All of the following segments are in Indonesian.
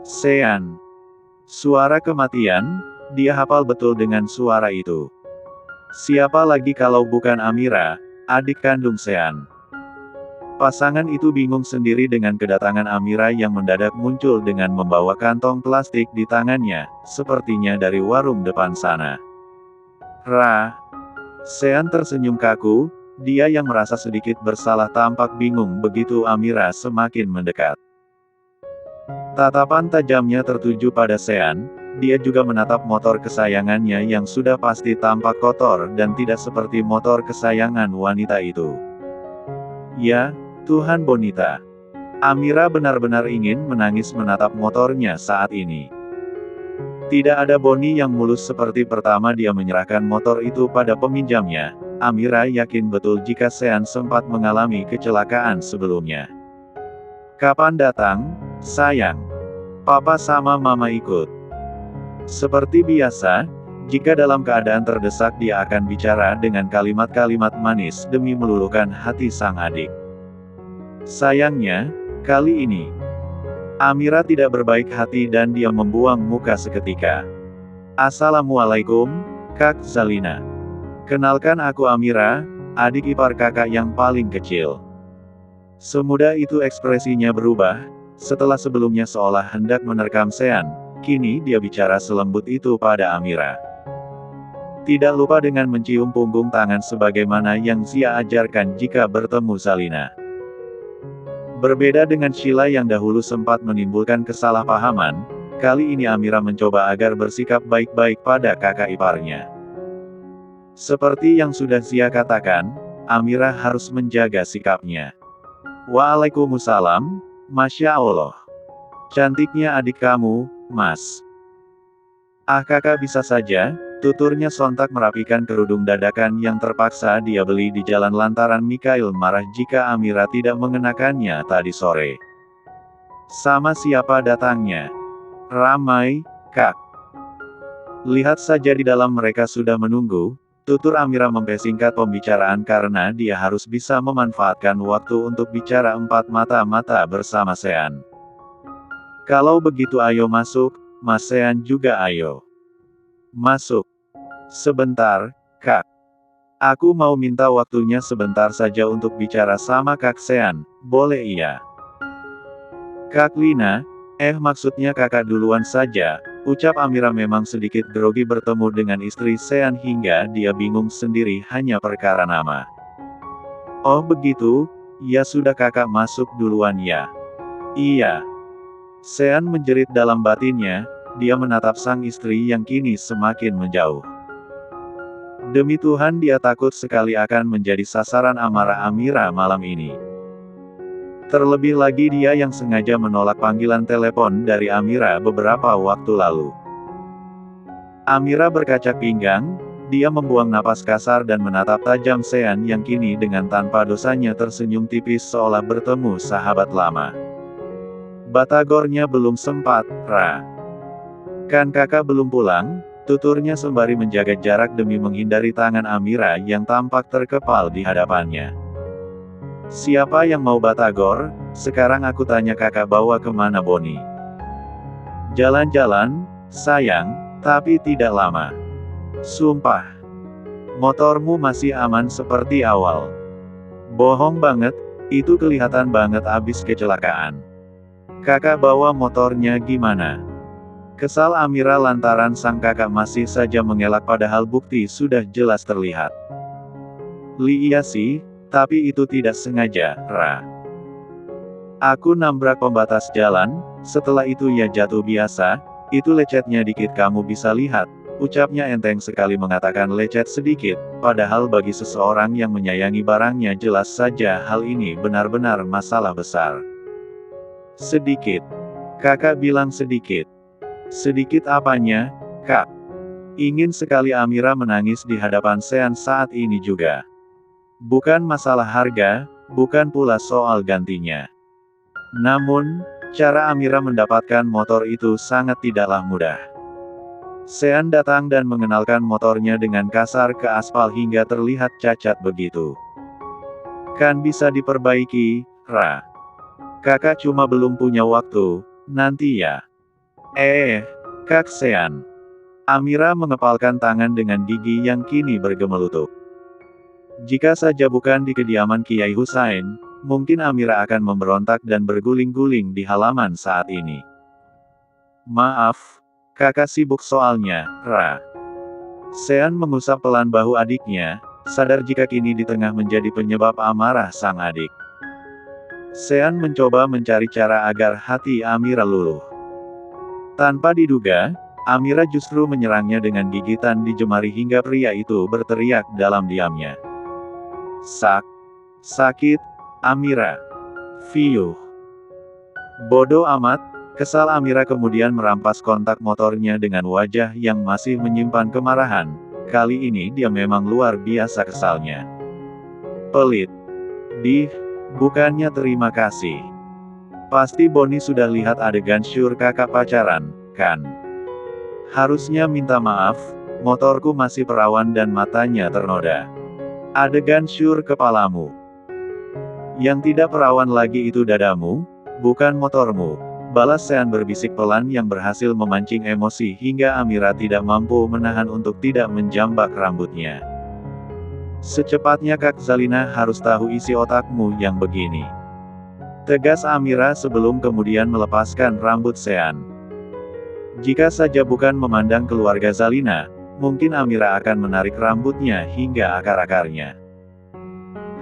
Sean. Suara kematian, dia hafal betul dengan suara itu. Siapa lagi kalau bukan Amira, adik kandung Sean. Pasangan itu bingung sendiri dengan kedatangan Amira yang mendadak muncul dengan membawa kantong plastik di tangannya, sepertinya dari warung depan sana. Sean tersenyum kaku, dia yang merasa sedikit bersalah tampak bingung begitu Amira semakin mendekat. Tatapan tajamnya tertuju pada Sean, dia juga menatap motor kesayangannya yang sudah pasti tampak kotor dan tidak seperti motor kesayangan wanita itu. Ya, Tuhan Bonita. Amira benar-benar ingin menangis menatap motornya saat ini. Tidak ada Boni yang mulus seperti pertama dia menyerahkan motor itu pada peminjamnya. Amira yakin betul jika Sean sempat mengalami kecelakaan sebelumnya. Kapan datang, sayang? Papa sama Mama ikut. Seperti biasa, jika dalam keadaan terdesak dia akan bicara dengan kalimat-kalimat manis demi meluluhkan hati sang adik. Sayangnya, kali ini, Amira tidak berbaik hati dan dia membuang muka seketika. Assalamualaikum, Kak Zalina. Kenalkan aku Amira, adik ipar kakak yang paling kecil. Semudah itu ekspresinya berubah, setelah sebelumnya seolah hendak menerkam Sean, kini dia bicara selembut itu pada Amira. Tidak lupa dengan mencium punggung tangan sebagaimana yang Zia ajarkan jika bertemu Zalina. Berbeda dengan Sheila yang dahulu sempat menimbulkan kesalahpahaman, kali ini Amira mencoba agar bersikap baik-baik pada kakak iparnya. Seperti yang sudah Zia katakan, Amira harus menjaga sikapnya. Waalaikumsalam, Masya Allah. Cantiknya adik kamu, Mas. Ah kakak bisa saja, tuturnya sontak merapikan kerudung dadakan yang terpaksa dia beli di jalan lantaran Mikhail marah jika Amira tidak mengenakannya tadi sore. Sama siapa datangnya? Ramai, Kak. Lihat saja di dalam mereka sudah menunggu. Tutur Amira mempersingkat pembicaraan karena dia harus bisa memanfaatkan waktu untuk bicara empat mata-mata bersama Sean. Kalau begitu ayo masuk, Mas Sean juga ayo. Masuk. Sebentar, Kak. Aku mau minta waktunya sebentar saja untuk bicara sama Kak Sean, boleh iya? Kak Lina, maksudnya kakak duluan saja. Ucap Amira memang sedikit grogi bertemu dengan istri Sean hingga dia bingung sendiri hanya perkara nama. Oh begitu, ya sudah kakak masuk duluan ya. Iya. Sean menjerit dalam batinnya, dia menatap sang istri yang kini semakin menjauh. Demi Tuhan dia takut sekali akan menjadi sasaran amarah Amira malam ini. Terlebih lagi dia yang sengaja menolak panggilan telepon dari Amira beberapa waktu lalu. Amira berkacak pinggang, dia membuang napas kasar dan menatap tajam Sean yang kini dengan tanpa dosanya tersenyum tipis seolah bertemu sahabat lama. Batagornya belum sempat, Kan kakak belum pulang? Tuturnya sembari menjaga jarak demi menghindari tangan Amira yang tampak terkepal di hadapannya. Siapa yang mau batagor? Sekarang aku tanya kakak bawa kemana Boni? Jalan-jalan, sayang, tapi tidak lama. Sumpah. Motormu masih aman seperti awal. Bohong banget, itu kelihatan banget abis kecelakaan. Kakak bawa motornya gimana? Kesal Amira lantaran sang kakak masih saja mengelak padahal bukti sudah jelas terlihat. Iya sih, tapi itu tidak sengaja, Aku nabrak pembatas jalan, setelah itu ya jatuh biasa, itu lecetnya dikit kamu bisa lihat, ucapnya enteng sekali mengatakan lecet sedikit, padahal bagi seseorang yang menyayangi barangnya jelas saja hal ini benar-benar masalah besar. Sedikit. Kakak bilang sedikit. Sedikit apanya, Kak? Ingin sekali Amira menangis di hadapan Sean saat ini juga. Bukan masalah harga, bukan pula soal gantinya. Namun, cara Amira mendapatkan motor itu sangat tidaklah mudah. Sean datang dan mengenalkan motornya dengan kasar ke aspal hingga terlihat cacat begitu. Kan bisa diperbaiki, Kakak cuma belum punya waktu, nanti ya. Kak Sean. Amira mengepalkan tangan dengan gigi yang kini bergemelutuk. Jika saja bukan di kediaman Kiai Husain, mungkin Amira akan memberontak dan berguling-guling di halaman saat ini. Maaf, kakak sibuk soalnya, Ra. Sean mengusap pelan bahu adiknya, sadar jika kini di tengah menjadi penyebab amarah sang adik. Sean mencoba mencari cara agar hati Amira luluh. Tanpa diduga, Amira justru menyerangnya dengan gigitan di jemari hingga pria itu berteriak dalam diamnya. Sakit, Amira. Fiuh. Bodoh amat, kesal Amira kemudian merampas kontak motornya dengan wajah yang masih menyimpan kemarahan. Kali ini dia memang luar biasa kesalnya. Pelit. Bukannya terima kasih. Pasti Boni sudah lihat adegan syur kakak pacaran, kan? Harusnya minta maaf, motorku masih perawan dan matanya ternoda. Adegan syur kepalamu. Yang tidak perawan lagi itu dadamu, bukan motormu. Balas Sean berbisik pelan yang berhasil memancing emosi hingga Amira tidak mampu menahan untuk tidak menjambak rambutnya. Secepatnya Kak Zalina harus tahu isi otakmu yang begini. Tegas Amira sebelum kemudian melepaskan rambut Sean. Jika saja bukan memandang keluarga Zalina, mungkin Amira akan menarik rambutnya hingga akar-akarnya.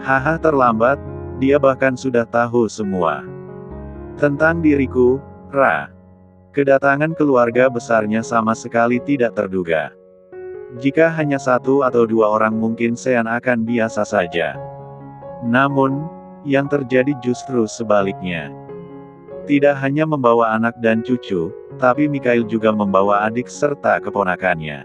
Haha, terlambat, dia bahkan sudah tahu semua. Tentang diriku, Ra. Kedatangan keluarga besarnya sama sekali tidak terduga. Jika hanya satu atau dua orang mungkin Sean akan biasa saja. Namun, yang terjadi justru sebaliknya. Tidak hanya membawa anak dan cucu, tapi Mikhail juga membawa adik serta keponakannya.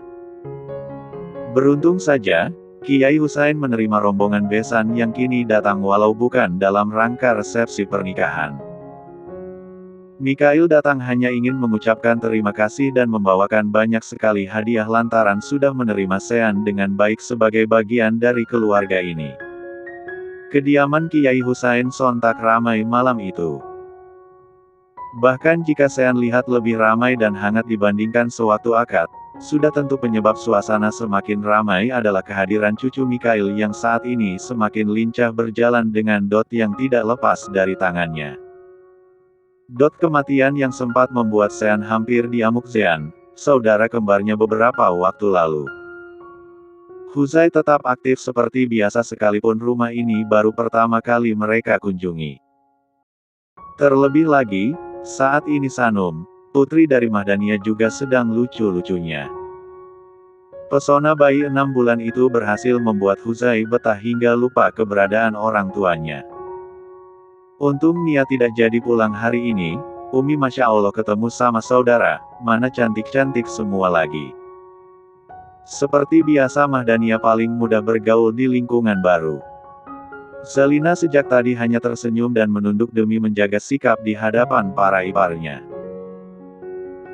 Beruntung saja, Kiai Husain menerima rombongan besan yang kini datang walau bukan dalam rangka resepsi pernikahan. Mikhail datang hanya ingin mengucapkan terima kasih dan membawakan banyak sekali hadiah lantaran sudah menerima Sean dengan baik sebagai bagian dari keluarga ini. Kediaman Kiai Husain sontak ramai malam itu. Bahkan jika Sean lihat lebih ramai dan hangat dibandingkan sewaktu akad, sudah tentu penyebab suasana semakin ramai adalah kehadiran cucu Mikhail yang saat ini semakin lincah berjalan dengan dot yang tidak lepas dari tangannya. Dot kematian yang sempat membuat Sean hampir diamuk Zean, saudara kembarnya beberapa waktu lalu. Huzai tetap aktif seperti biasa sekalipun rumah ini baru pertama kali mereka kunjungi. Terlebih lagi, saat ini Sanum, putri dari Mahdania juga sedang lucu-lucunya. Pesona bayi 6 bulan itu berhasil membuat Huzai betah hingga lupa keberadaan orang tuanya. Untung Nia tidak jadi pulang hari ini, Umi Masya Allah ketemu sama saudara, mana cantik-cantik semua lagi. Seperti biasa Mahdania paling mudah bergaul di lingkungan baru. Zalina sejak tadi hanya tersenyum dan menunduk demi menjaga sikap di hadapan para iparnya.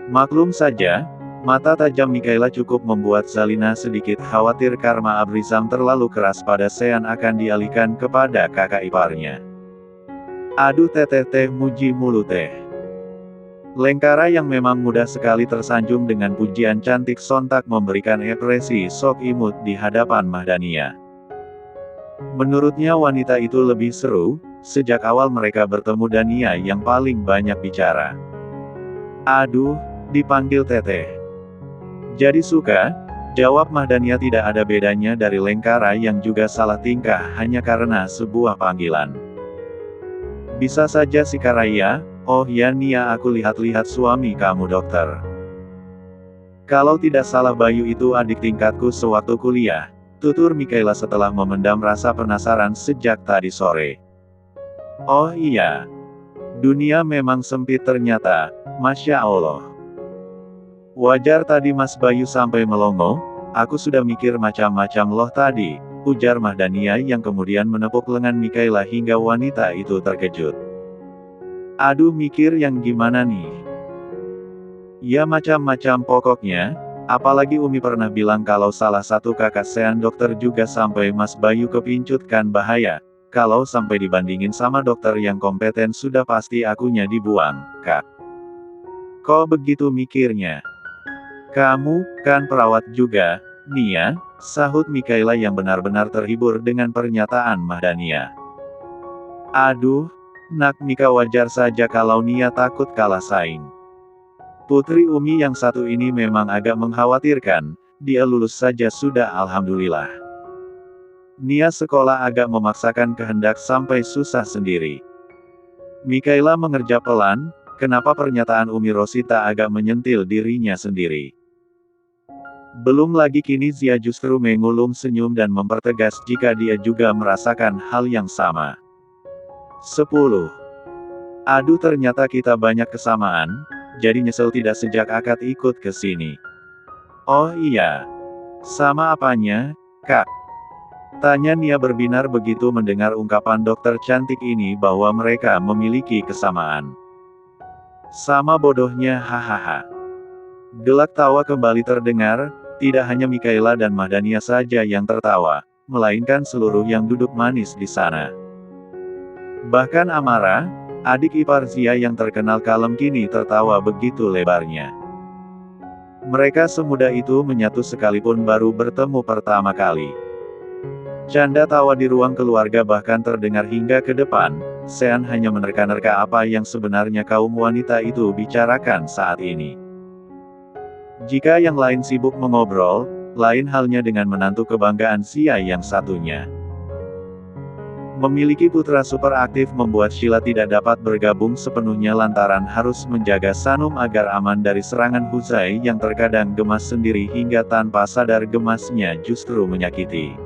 Maklum saja, mata tajam Mikhaila cukup membuat Zalina sedikit khawatir karma Abrizam terlalu keras pada Sean akan dialihkan kepada kakak iparnya. Aduh teteh muji mulu teh. Lengkara yang memang mudah sekali tersanjung dengan pujian cantik sontak memberikan ekspresi sok imut di hadapan Mahdania. Menurutnya wanita itu lebih seru, sejak awal mereka bertemu Dania yang paling banyak bicara. Aduh, dipanggil teteh. Jadi suka? Jawab Mahdania tidak ada bedanya dari Lengkara yang juga salah tingkah hanya karena sebuah panggilan. Bisa saja si Karaya, oh ya Nia aku lihat-lihat suami kamu dokter. Kalau tidak salah Bayu itu adik tingkatku sewaktu kuliah, tutur Mikhaila setelah memendam rasa penasaran sejak tadi sore. Oh iya. Dunia memang sempit ternyata, Masya Allah. Wajar tadi Mas Bayu sampai melongo, aku sudah mikir macam-macam loh tadi, ujar Mahdania yang kemudian menepuk lengan Mikhaila hingga wanita itu terkejut. Aduh mikir yang gimana nih? Ya macam-macam pokoknya, apalagi Umi pernah bilang kalau salah satu kakak Sean dokter juga sampai Mas Bayu kepincut kan bahaya, kalau sampai dibandingin sama dokter yang kompeten sudah pasti akunya dibuang, Kak. Kok begitu mikirnya? Kamu, kan perawat juga, Nia, sahut Mikaela yang benar-benar terhibur dengan pernyataan Mahdania. Aduh, nak Mika, wajar saja kalau Nia takut kalah saing. Putri Umi yang satu ini memang agak mengkhawatirkan, dia lulus saja sudah alhamdulillah. Nia sekolah agak memaksakan kehendak sampai susah sendiri. Mikaela mengerja pelan, kenapa pernyataan Umi Rosita agak menyentil dirinya sendiri. Belum lagi kini Zia justru mengulum senyum dan mempertegas jika dia juga merasakan hal yang sama. 10. Aduh, ternyata kita banyak kesamaan, jadi nyesel tidak sejak akad ikut ke sini. Oh iya. Sama apanya, Kak? Tanya Nia berbinar begitu mendengar ungkapan dokter cantik ini bahwa mereka memiliki kesamaan. Sama bodohnya, hahaha. Gelak tawa kembali terdengar, tidak hanya Mikaela dan Mahdania saja yang tertawa, melainkan seluruh yang duduk manis di sana. Bahkan Amara, adik ipar Zia yang terkenal kalem kini tertawa begitu lebarnya. Mereka semudah itu menyatu sekalipun baru bertemu pertama kali. Canda tawa di ruang keluarga bahkan terdengar hingga ke depan. Sean hanya menerka-nerka apa yang sebenarnya kaum wanita itu bicarakan saat ini. Jika yang lain sibuk mengobrol, lain halnya dengan menantu kebanggaan Zia yang satunya. Memiliki putra super aktif membuat Sheila tidak dapat bergabung sepenuhnya lantaran harus menjaga Sanum agar aman dari serangan Huzai yang terkadang gemas sendiri hingga tanpa sadar gemasnya justru menyakiti.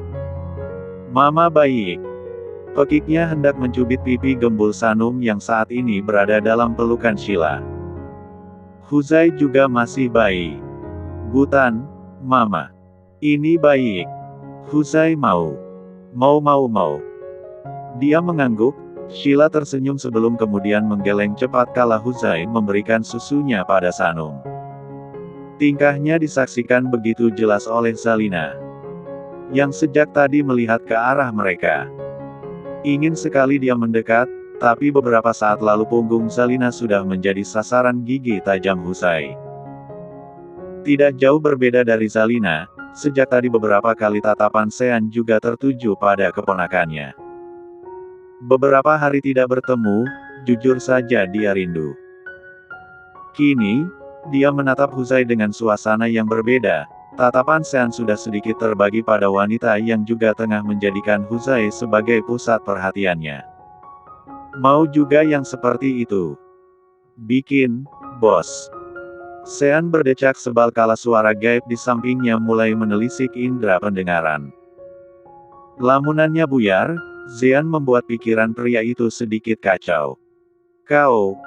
Mama baik. Pekiknya hendak mencubit pipi gembul Sanum yang saat ini berada dalam pelukan Sheila. Huzai juga masih bayi. Butan, Mama. Ini baik. Huzai mau. Mau. Dia mengangguk. Sheila tersenyum sebelum kemudian menggeleng cepat kala Huzai memberikan susunya pada Sanum. Tingkahnya disaksikan begitu jelas oleh Zalina, yang sejak tadi melihat ke arah mereka. Ingin sekali dia mendekat, tapi beberapa saat lalu punggung Zalina sudah menjadi sasaran gigi tajam Huzai. Tidak jauh berbeda dari Zalina, sejak tadi beberapa kali tatapan Sean juga tertuju pada keponakannya. Beberapa hari tidak bertemu, jujur saja dia rindu. Kini, dia menatap Huzai dengan suasana yang berbeda. Tatapan Sean sudah sedikit terbagi pada wanita yang juga tengah menjadikan Huzai sebagai pusat perhatiannya. Mau juga yang seperti itu. Bikin, bos. Sean berdecak sebal kala suara gaib di sampingnya mulai menelisik indera pendengaran. Lamunannya buyar, Zean membuat pikiran pria itu sedikit kacau. Kau.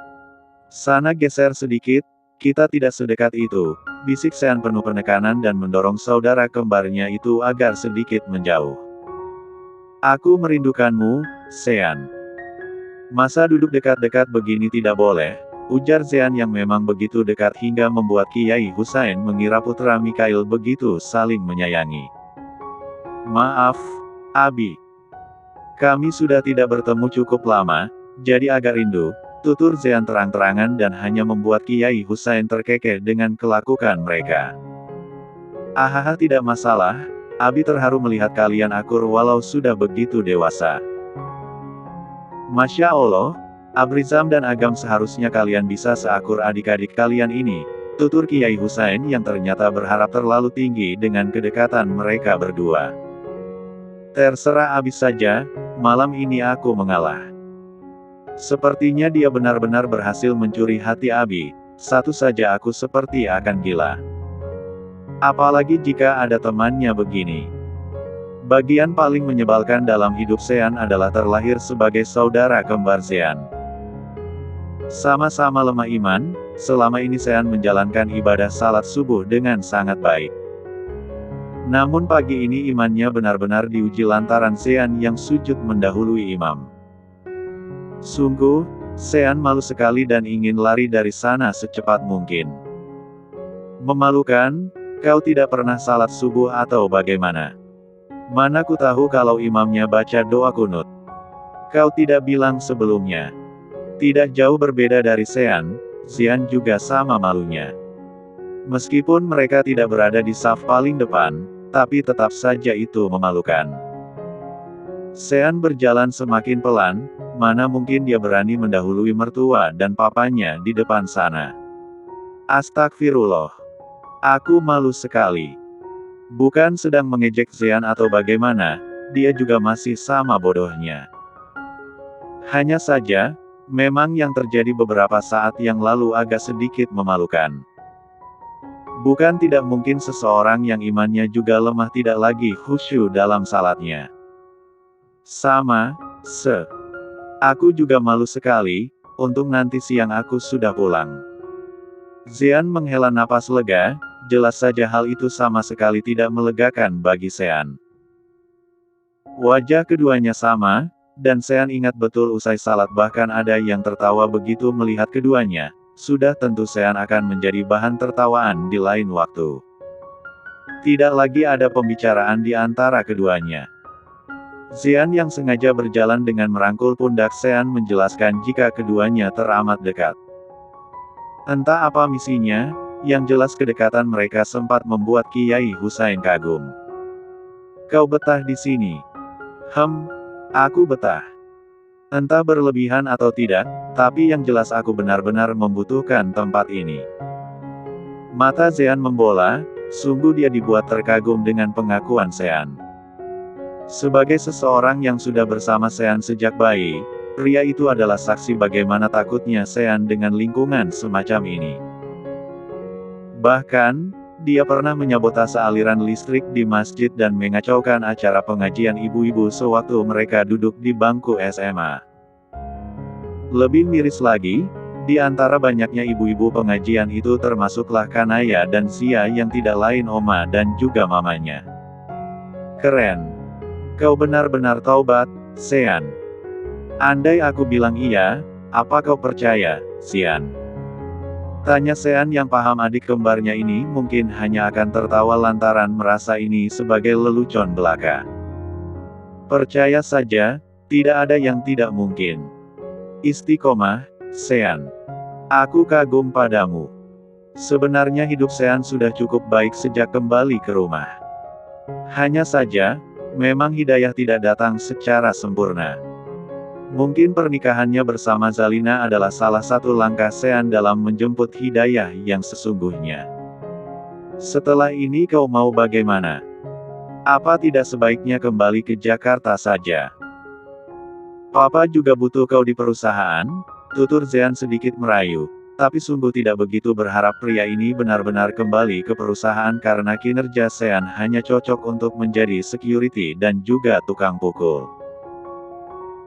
Sana geser sedikit, kita tidak sedekat itu, bisik Sean penuh penekanan dan mendorong saudara kembarnya itu agar sedikit menjauh. Aku merindukanmu, Sean. Masa duduk dekat-dekat begini tidak boleh, ujar Zean yang memang begitu dekat hingga membuat Kiai Husain mengira putra Mikhail begitu saling menyayangi. Maaf, Abi. Kami sudah tidak bertemu cukup lama, jadi agak rindu, tutur Zean terang-terangan dan hanya membuat Kiai Husain terkekeh dengan kelakukan mereka. Ahaha, tidak masalah, Abi terharu melihat kalian akur walau sudah begitu dewasa. Masya Allah, Abrizam dan Agam seharusnya kalian bisa seakur adik-adik kalian ini, tutur Kiai Husain yang ternyata berharap terlalu tinggi dengan kedekatan mereka berdua. Terserah Abi saja, malam ini aku mengalah. Sepertinya dia benar-benar berhasil mencuri hati Abi, satu saja aku seperti akan gila. Apalagi jika ada temannya begini. Bagian paling menyebalkan dalam hidup Sean adalah terlahir sebagai saudara kembar Sean. Sama-sama lemah iman, selama ini Sean menjalankan ibadah salat subuh dengan sangat baik. Namun pagi ini imannya benar-benar diuji lantaran Sean yang sujud mendahului imam. Sungguh, Sean malu sekali dan ingin lari dari sana secepat mungkin. Memalukan, kau tidak pernah salat subuh atau bagaimana? Mana ku tahu kalau imamnya baca doa kunut. Kau tidak bilang sebelumnya. Tidak jauh berbeda dari Sean, Xian juga sama malunya. Meskipun mereka tidak berada di saf paling depan, tapi tetap saja itu memalukan. Xian berjalan semakin pelan, mana mungkin dia berani mendahului mertua dan papanya di depan sana. Astagfirullah. Aku malu sekali. Bukan sedang mengejek Xian atau bagaimana, dia juga masih sama bodohnya. Hanya saja, memang yang terjadi beberapa saat yang lalu agak sedikit memalukan. Bukan tidak mungkin seseorang yang imannya juga lemah tidak lagi khusyuk dalam salatnya. Sama, Aku juga malu sekali, untuk nanti siang aku sudah pulang. Xian menghela napas lega, jelas saja hal itu sama sekali tidak melegakan bagi Xian. Wajah keduanya sama, dan Xian ingat betul usai salat bahkan ada yang tertawa begitu melihat keduanya, sudah tentu Xian akan menjadi bahan tertawaan di lain waktu. Tidak lagi ada pembicaraan di antara keduanya. Xian yang sengaja berjalan dengan merangkul pundak Xian menjelaskan jika keduanya teramat dekat. Entah apa misinya, yang jelas kedekatan mereka sempat membuat Kiai Husain kagum. Kau betah di sini? Aku betah. Entah berlebihan atau tidak, tapi yang jelas aku benar-benar membutuhkan tempat ini. Mata Xian membola, sungguh dia dibuat terkagum dengan pengakuan Xian. Sebagai seseorang yang sudah bersama Xian sejak bayi, pria itu adalah saksi bagaimana takutnya Xian dengan lingkungan semacam ini. Bahkan, dia pernah menyabotase aliran listrik di masjid dan mengacaukan acara pengajian ibu-ibu sewaktu mereka duduk di bangku SMA. Lebih miris lagi, di antara banyaknya ibu-ibu pengajian itu termasuklah Kanaya dan Zia yang tidak lain oma dan juga mamanya. Keren. Kau benar-benar taubat, Xian. Andai aku bilang iya, apa kau percaya, Xian? Tanya Xian yang paham adik kembarnya ini mungkin hanya akan tertawa lantaran merasa ini sebagai lelucon belaka. Percaya saja, tidak ada yang tidak mungkin. Istiqomah, Xian. Aku kagum padamu. Sebenarnya hidup Xian sudah cukup baik sejak kembali ke rumah. Hanya saja, memang hidayah tidak datang secara sempurna. Mungkin pernikahannya bersama Zalina adalah salah satu langkah Xian dalam menjemput hidayah yang sesungguhnya. Setelah ini kau mau bagaimana? Apa tidak sebaiknya kembali ke Jakarta saja? Papa juga butuh kau di perusahaan, tutur Xian sedikit merayu. Tapi sungguh tidak begitu berharap pria ini benar-benar kembali ke perusahaan karena kinerja Xian hanya cocok untuk menjadi security dan juga tukang pukul.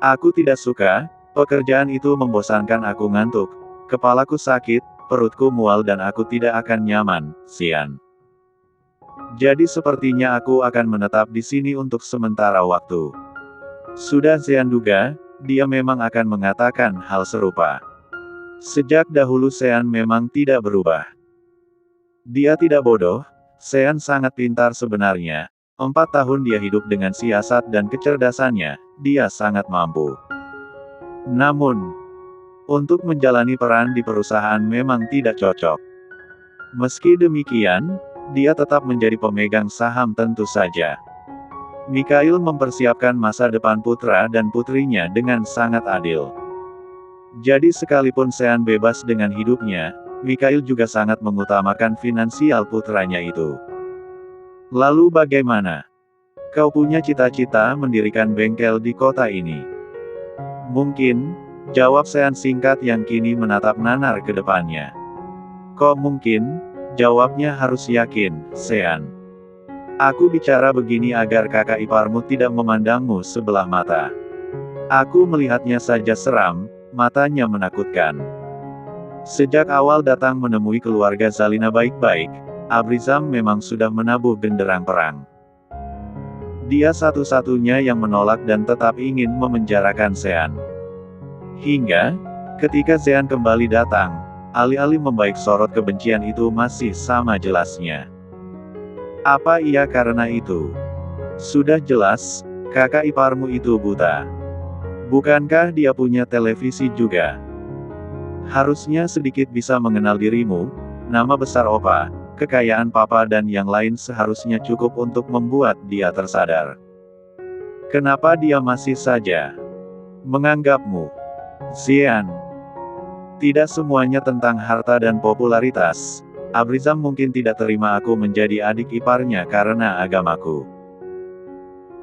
Aku tidak suka, pekerjaan itu membosankan aku ngantuk, kepalaku sakit, perutku mual dan aku tidak akan nyaman, Xian. Jadi sepertinya aku akan menetap di sini untuk sementara waktu. Sudah Xian duga, dia memang akan mengatakan hal serupa. Sejak dahulu Xian memang tidak berubah. Dia tidak bodoh, Xian sangat pintar sebenarnya. 4 tahun dia hidup dengan siasat dan kecerdasannya, dia sangat mampu. Namun, untuk menjalani peran di perusahaan memang tidak cocok. Meski demikian, dia tetap menjadi pemegang saham tentu saja. Mikhail mempersiapkan masa depan putra dan putrinya dengan sangat adil. Jadi sekalipun Xian bebas dengan hidupnya, Mikhail juga sangat mengutamakan finansial putranya itu. Lalu bagaimana? Kau punya cita-cita mendirikan bengkel di kota ini? Mungkin, jawab Xian singkat yang kini menatap nanar ke depannya. Kok mungkin? Jawabnya harus yakin, Xian. Aku bicara begini agar kakak iparmu tidak memandangmu sebelah mata. Aku melihatnya saja seram, matanya menakutkan. Sejak awal datang menemui keluarga Zalina baik-baik, Abrizam memang sudah menabuh genderang perang. Dia satu-satunya yang menolak dan tetap ingin memenjarakan Xian. Hingga, ketika Xian kembali datang, alih-alih membaik sorot kebencian itu masih sama jelasnya. Apa iya karena itu? Sudah jelas, kakak iparmu itu buta. Bukankah dia punya televisi juga? Harusnya sedikit bisa mengenal dirimu, nama besar Opa, kekayaan Papa dan yang lain seharusnya cukup untuk membuat dia tersadar. Kenapa dia masih saja menganggapmu Xian? Tidak semuanya tentang harta dan popularitas. Abrizam mungkin tidak terima aku menjadi adik iparnya karena agamaku.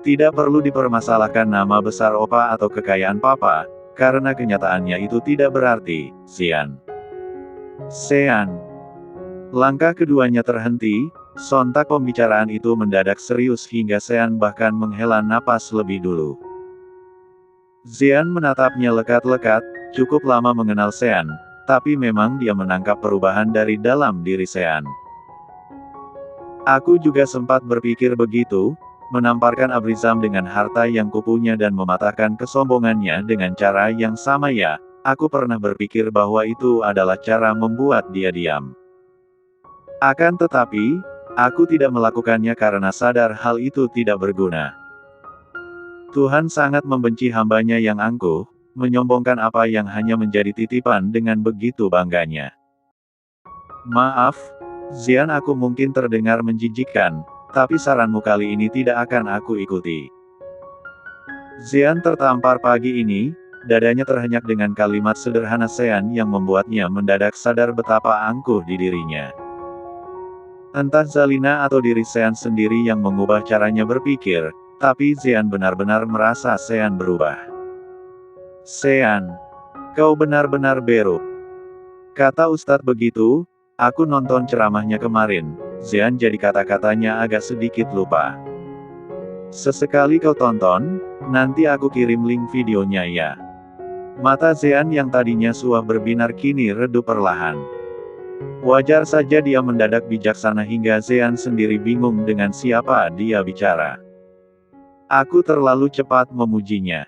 Tidak perlu dipermasalahkan nama besar Opa atau kekayaan Papa, karena kenyataannya itu tidak berarti, Xian. Sean. Langkah keduanya terhenti, sontak pembicaraan itu mendadak serius hingga Sean bahkan menghela napas lebih dulu. Xian menatapnya lekat-lekat, cukup lama mengenal Sean, tapi memang dia menangkap perubahan dari dalam diri Sean. Aku juga sempat berpikir begitu, menamparkan Abrizam dengan harta yang kupunya dan mematahkan kesombongannya dengan cara yang sama ya, aku pernah berpikir bahwa itu adalah cara membuat dia diam. Akan tetapi, aku tidak melakukannya karena sadar hal itu tidak berguna. Tuhan sangat membenci hambanya yang angkuh, menyombongkan apa yang hanya menjadi titipan dengan begitu bangganya. Maaf, Xian, aku mungkin terdengar menjijikkan, tapi saranmu kali ini tidak akan aku ikuti. Xian tertampar pagi ini, dadanya terhenyak dengan kalimat sederhana Xian yang membuatnya mendadak sadar betapa angkuh di dirinya. Entah Zalina atau diri Xian sendiri yang mengubah caranya berpikir, tapi Xian benar-benar merasa Xian berubah. Xian, kau benar-benar beruk. Kata Ustadz begitu, aku nonton ceramahnya kemarin, Xian, jadi kata-katanya agak sedikit lupa. Sesekali kau tonton, nanti aku kirim link videonya ya. Mata Xian yang tadinya suah berbinar kini redup perlahan. Wajar saja dia mendadak bijaksana hingga Xian sendiri bingung dengan siapa dia bicara. Aku terlalu cepat memujinya.